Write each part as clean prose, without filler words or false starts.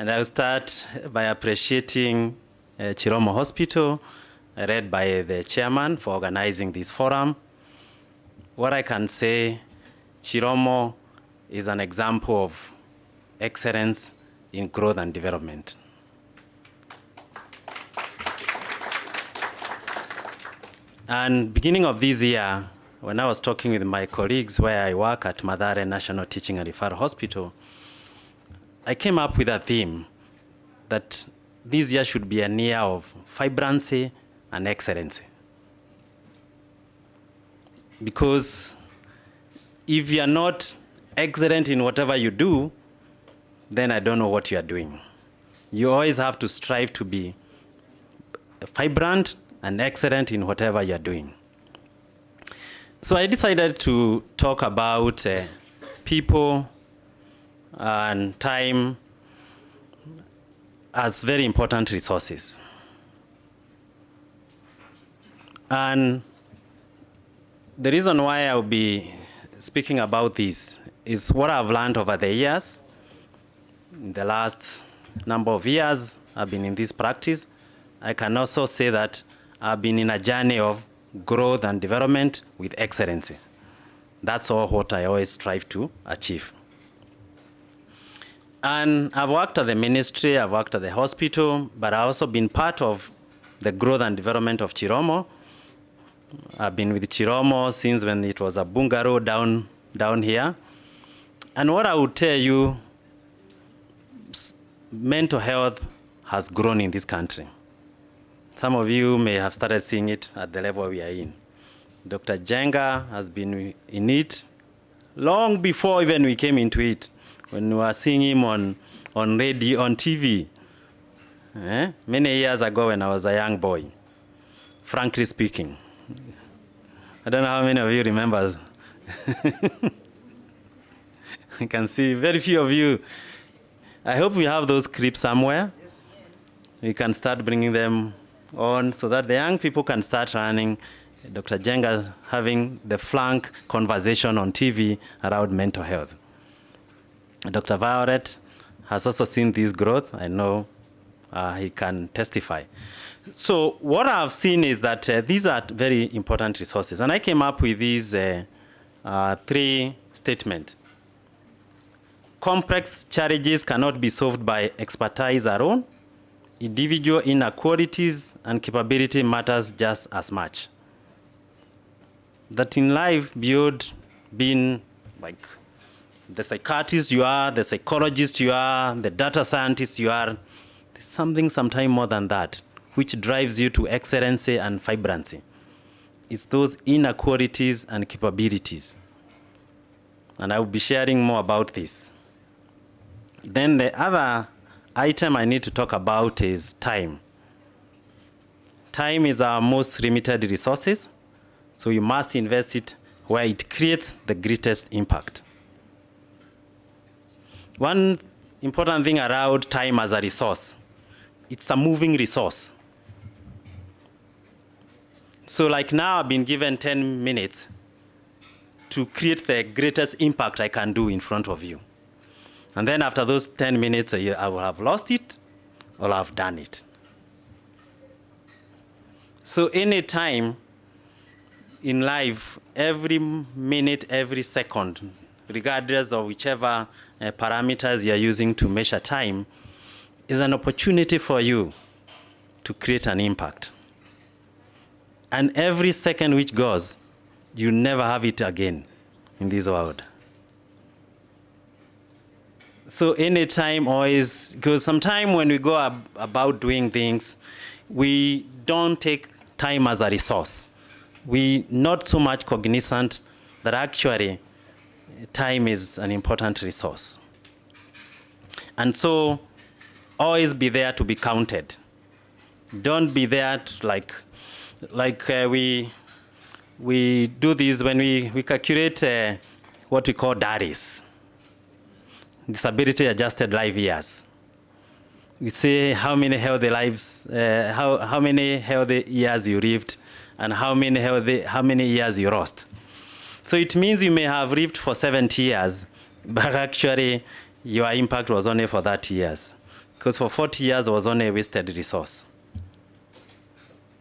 And I'll start by appreciating Chiromo Hospital, led by the chairman, for organizing this forum. What I can say, Chiromo is an example of excellence in growth and development. And beginning of this year, when I was talking with my colleagues where I work at Mathare National Teaching and Referral Hospital, I came up with a theme that this year should be a year of vibrancy and excellency. Because if you are not excellent in whatever you do, then I don't know what you are doing. You always have to strive to be vibrant and excellent in whatever you are doing. So I decided to talk about people and time as very important resources. And the reason why I'll be speaking about this is what I've learned over the years. In the last number of years I've been in this practice. I can also say that I've been in a journey of growth and development with excellency. That's all what I always strive to achieve. And I've worked at the ministry, I've worked at the hospital, but I've also been part of the growth and development of Chiromo. I've been with Chiromo since when it was a bungalow down here. And what I would tell you, mental health has grown in this country. Some of you may have started seeing it at the level we are in. Dr. Jenga has been in it long before even we came into it, when we were seeing him on radio, on TV. Many years ago when I was a young boy, frankly speaking. I don't know how many of you remember. I can see very few of you. I hope we have those clips somewhere. We can start bringing them on so that the young people can start running. Dr. Jenga having the flank conversation on TV around mental health. Dr. Violet has also seen this growth. I know he can testify. So what I've seen is that these are very important resources. And I came up with these three statements. Complex challenges cannot be solved by expertise alone. Individual inequalities and capability matters just as much. That in life, beyond being like the psychiatrist you are, the psychologist you are, the data scientist you are, there's something sometime more than that, which drives you to excellency and vibrancy. It's those inequalities and capabilities. And I will be sharing more about this. Then the other item I need to talk about is time. Time is our most limited resources, so you must invest it where it creates the greatest impact. One important thing around time as a resource, it's a moving resource. So like now I've been given 10 minutes to create the greatest impact I can do in front of you. And then after those 10 minutes, I will have lost it or I've done it. So any time in life, every minute, every second, regardless of whichever parameters you're using to measure time, is an opportunity for you to create an impact. And every second which goes, you never have it again in this world. So anytime always, because sometimes when we go about doing things, we don't take time as a resource. We not so much cognizant that actually time is an important resource. And so always be there to be counted. Don't be there to like we do this when we calculate what we call DARIs, disability adjusted life years. We say how many healthy lives, how many healthy years you lived, and how many years you lost. So it means you may have lived for 70 years, but actually your impact was only for 30 years. because for 40 years it was only a wasted resource.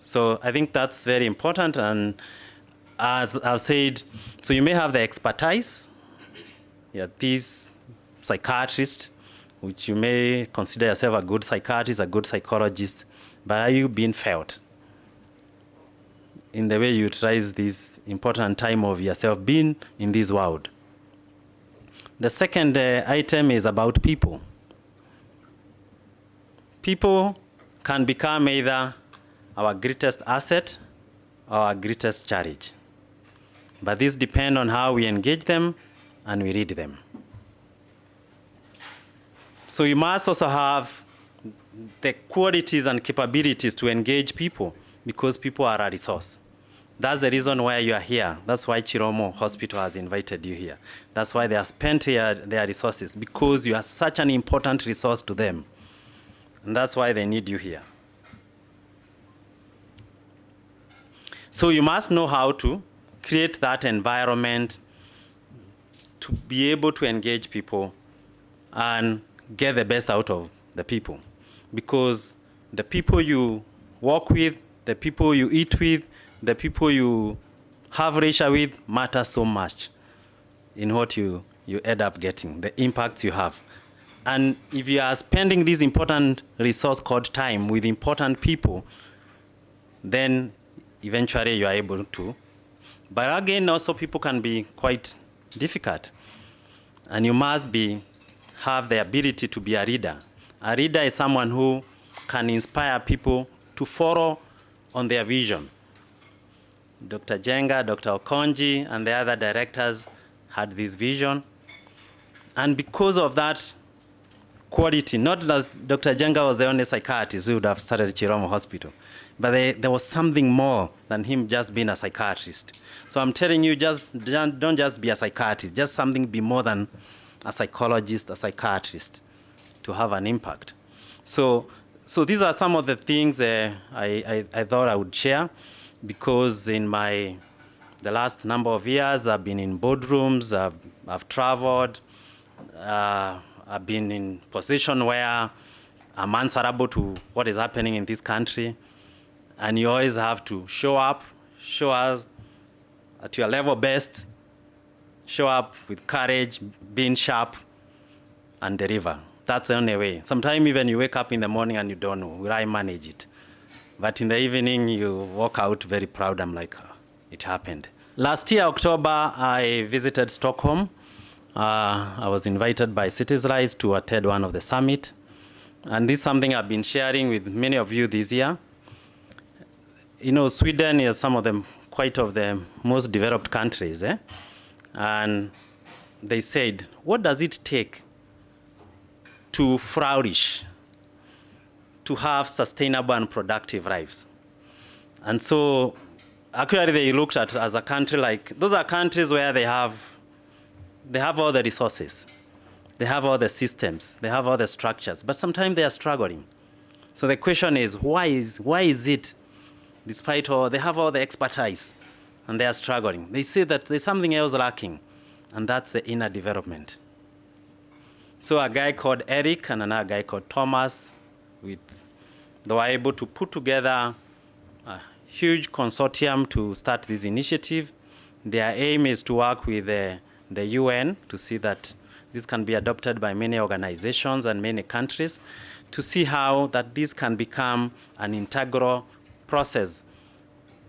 So I think that's very important. And as I've said, so you may have the expertise, these psychiatrists, which you may consider yourself a good psychiatrist, a good psychologist, but are you being felt in the way you utilize this important time of yourself being in this world? The second item is about people. People can become either our greatest asset or our greatest challenge. But this depends on how we engage them and we read them. So you must also have the qualities and capabilities to engage people, because people are a resource. That's the reason why you are here. That's why Chiromo Hospital has invited you here. That's why they have spent their resources, because you are such an important resource to them. And that's why they need you here. So you must know how to create that environment to be able to engage people and get the best out of the people. Because the people you work with, the people you eat with, the people you have relationship with matter so much in what you end up getting, the impact you have. And if you are spending this important resource called time with important people, then eventually you are able to. But again, also people can be quite difficult. And you must have the ability to be a leader. A leader is someone who can inspire people to follow on their vision. Dr. Jenga, Dr. Okonji, and the other directors had this vision. And because of that quality, not that Dr. Jenga was the only psychiatrist who would have started Chiromo Hospital, but there was something more than him just being a psychiatrist. So I'm telling you, don't just be a psychiatrist, just something be more than a psychologist, a psychiatrist, to have an impact. So these are some of the things I thought I would share, because in the last number of years, I've been in boardrooms, I've traveled, I've been in position where I'm answerable to what is happening in this country. And you always have to show up, show us at your level best, show up with courage, being sharp, and deliver. That's the only way. Sometimes even you wake up in the morning and you don't know, will I manage it? But in the evening, you walk out very proud. I'm like, oh, it happened. Last year, October, I visited Stockholm. I was invited by Citizenrise to attend one of the summit. And this is something I've been sharing with many of you this year. You know, Sweden is quite of the most developed countries. And they said, what does it take to flourish, to have sustainable and productive lives? And so actually they looked at as a country like, those are countries where they have all the resources, they have all the systems, they have all the structures, but sometimes they are struggling. So the question is, why is it, despite all, they have all the expertise and they are struggling? They say that there's something else lacking, and that's the inner development. So a guy called Eric and another guy called Thomas, they were able to put together a huge consortium to start this initiative. Their aim is to work with the UN to see that this can be adopted by many organizations and many countries, to see how that this can become an integral process,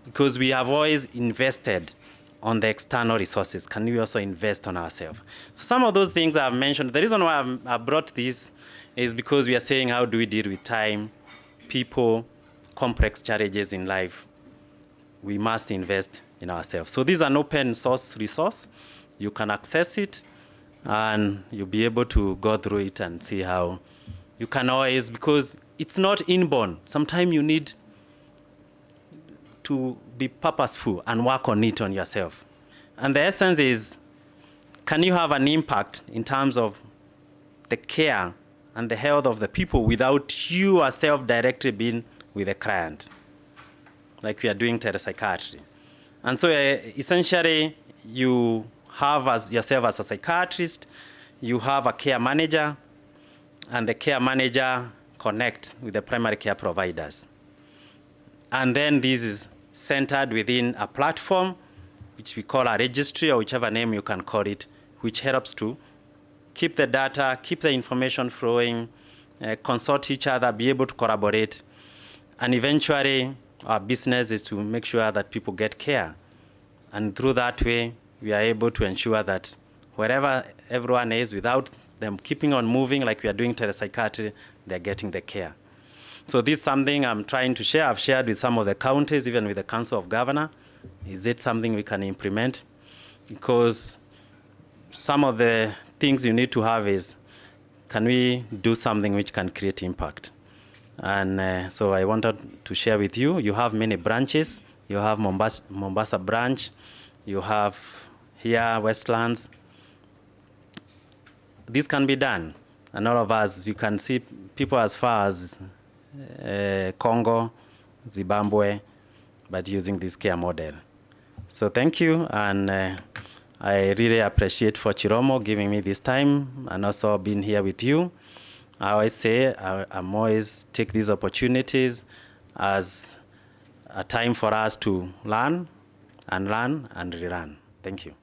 because we have always invested on the external resources. Can we also invest on ourselves? So some of those things I've mentioned, the reason why I brought this is because we are saying, how do we deal with time, people, complex challenges in life? We must invest in ourselves. So this is an open source resource. You can access it, and you'll be able to go through it and see how you can always, because it's not inborn. Sometimes you need to be purposeful and work on it on yourself. And the essence is, can you have an impact in terms of the care and the health of the people without you yourself directly being with the client, like we are doing telepsychiatry? And so essentially, you have yourself as a psychiatrist, you have a care manager, and the care manager connect with the primary care providers. And then this is centered within a platform, which we call a registry, or whichever name you can call it, which helps to keep the data, keep the information flowing, consult each other, be able to collaborate. And eventually, our business is to make sure that people get care. And through that way, we are able to ensure that wherever everyone is, without them keeping on moving like we are doing telepsychiatry, they're getting the care. So this is something I'm trying to share. I've shared with some of the counties, even with the Council of Governors. Is it something we can implement? Because some of the things you need to have is, can we do something which can create impact? And so I wanted to share with you. You have many branches. You have Mombasa branch. You have here Westlands. This can be done. And all of us, you can see people as far as Congo, Zimbabwe, but using this care model. So thank you, and I really appreciate for Chiromo giving me this time and also being here with you. I always say I'm always take these opportunities as a time for us to learn and relearn. Thank you.